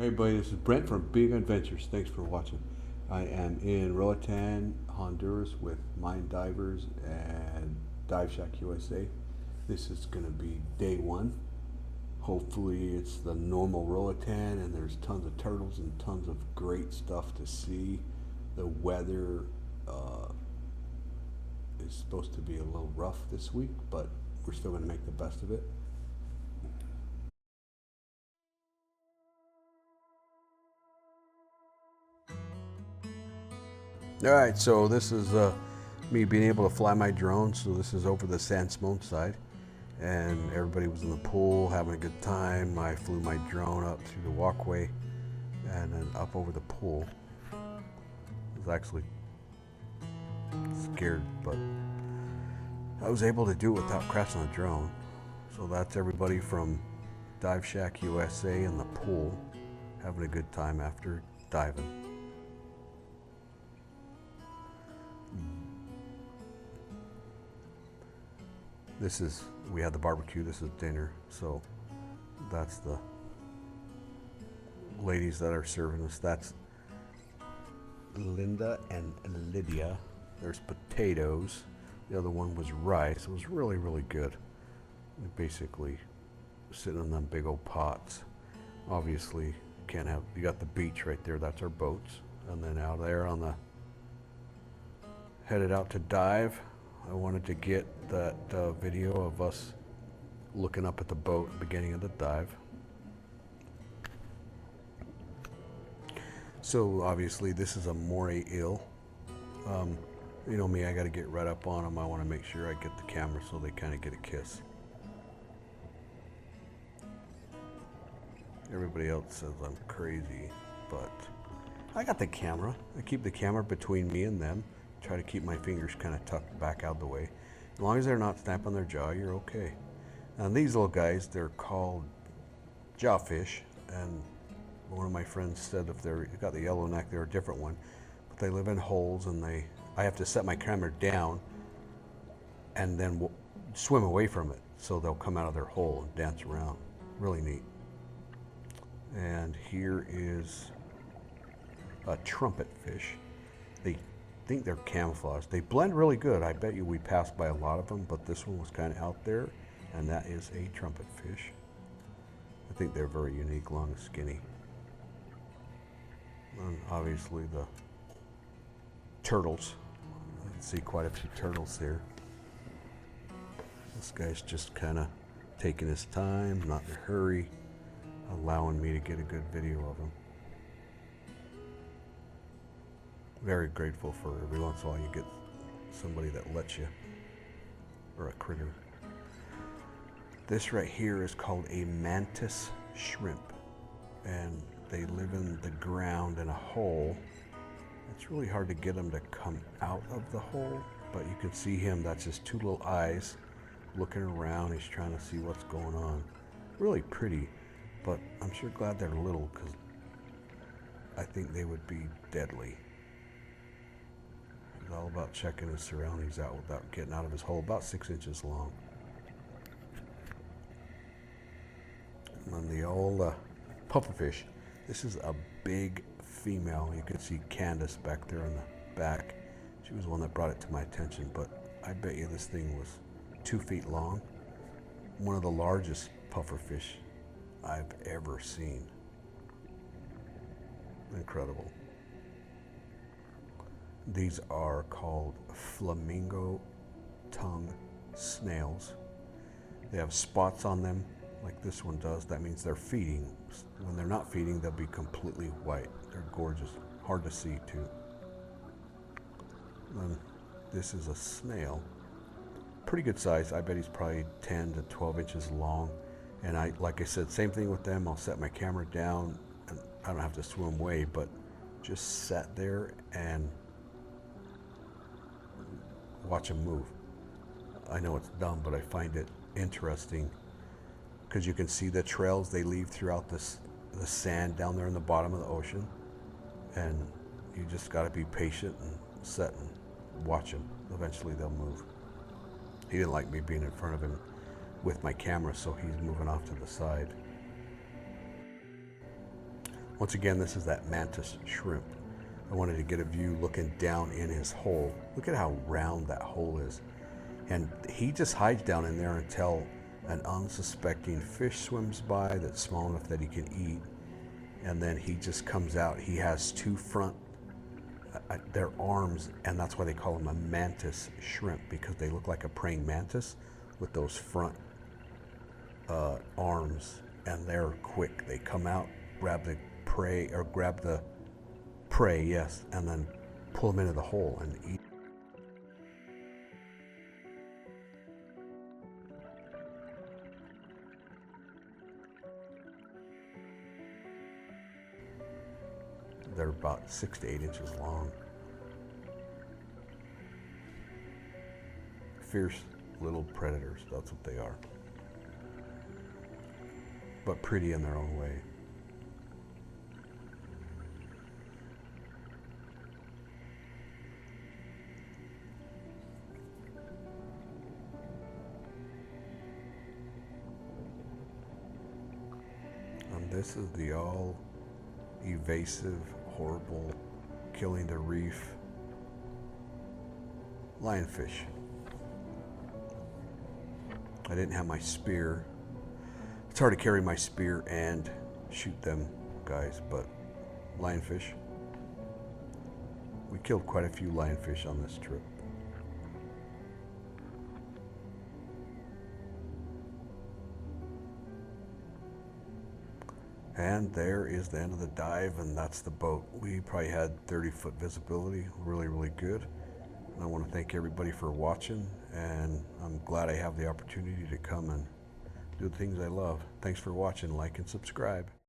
Everybody, this is Brent from Big Adventures. Thanks for watching. I am in Roatan, Honduras with Mayan Divers and Dive Shack USA. This is going to be day one. Hopefully it's the normal Roatan and there's tons of turtles and tons of great stuff to see. The weather is supposed to be a little rough this week, but we're still going to make the best of it. Alright, so this is me being able to fly my drone. So this is over the Sandstone side, and everybody was in the pool having a good time. I flew my drone up through the walkway and then up over the pool. I was actually scared, but I was able to do it without crashing the drone. So that's everybody from Dive Shack USA in the pool having a good time after diving. This is, we had the barbecue, this is dinner, so that's the ladies that are serving us. That's Linda and Lydia. There's potatoes. The other one was rice. It was really, really good. Basically sitting in them big old pots. Obviously, can't have, you got the beach right there, that's our boats. And then out there on the, headed out to dive. I wanted to get that video of us looking up at the boat at the beginning of the dive. So obviously this is a moray eel. You know me, I got to get right up on them. I want to make sure I get the camera so they kind of get a kiss. Everybody else says I'm crazy, but I got the camera. I keep the camera between me and them. Try to keep my fingers kind of tucked back out of the way. As long as they're not snapping their jaw, you're okay. And these little guys, they're called jawfish. And one of my friends said if they're got the yellow neck, they're a different one. But they live in holes, and I have to set my camera down and then swim away from it. So they'll come out of their hole and dance around. Really neat. And here is a trumpet fish. They think they're camouflaged. They blend really good. I bet you we passed by a lot of them, but this one was kind of out there, and that is a trumpet fish. I think they're very unique, long and skinny. And obviously the turtles. I can see quite a few turtles here. This guy's just kind of taking his time, not in a hurry, allowing me to get a good video of him. Very grateful for every once in a while you get somebody that lets you, or a critter. This right here is called a Mantis Shrimp, and they live in the ground in a hole. It's really hard to get them to come out of the hole, but you can see him, that's his two little eyes looking around. He's trying to see what's going on. Really pretty, but I'm sure glad they're little, because I think they would be deadly. He's all about checking his surroundings out without getting out of his hole, about 6 inches long. And then the old pufferfish. This is a big female. You can see Candace back there in the back. She was the one that brought it to my attention, but I bet you this thing was 2 feet long. One of the largest pufferfish I've ever seen. Incredible. These are called flamingo tongue snails. They have spots on them like this one does. That means they're feeding. When they're not feeding, they'll be completely white. They're gorgeous, hard to see too. Then this is a snail. Pretty good size. I bet he's probably 10 to 12 inches long. And like I said, same thing with them. I'll set my camera down and I don't have to swim away, but just sat there and watch them move. I know it's dumb, but I find it interesting because you can see the trails they leave throughout the sand down there in the bottom of the ocean, and you just got to be patient and sit and watch them. Eventually they'll move. He didn't like me being in front of him with my camera, so he's moving off to the side. Once again, this is that Mantis Shrimp. I wanted to get a view looking down in his hole. Look at how round that hole is. And he just hides down in there until an unsuspecting fish swims by that's small enough that he can eat. And then he just comes out. He has two front, their arms, and that's why they call him a Mantis Shrimp, because they look like a praying mantis with those front arms, and they're quick. They come out, grab the prey, yes, and then pull them into the hole and eat. They're about 6 to 8 inches long. Fierce little predators, that's what they are. But pretty in their own way. And this is the all evasive, horrible, killing the reef lionfish. I didn't have my spear. It's hard to carry my spear and shoot them guys, but lionfish. We killed quite a few lionfish on this trip. And there is the end of the dive, and that's the boat. We probably had 30-foot visibility, really, really good. And I want to thank everybody for watching, and I'm glad I have the opportunity to come and do the things I love. Thanks for watching, like and subscribe.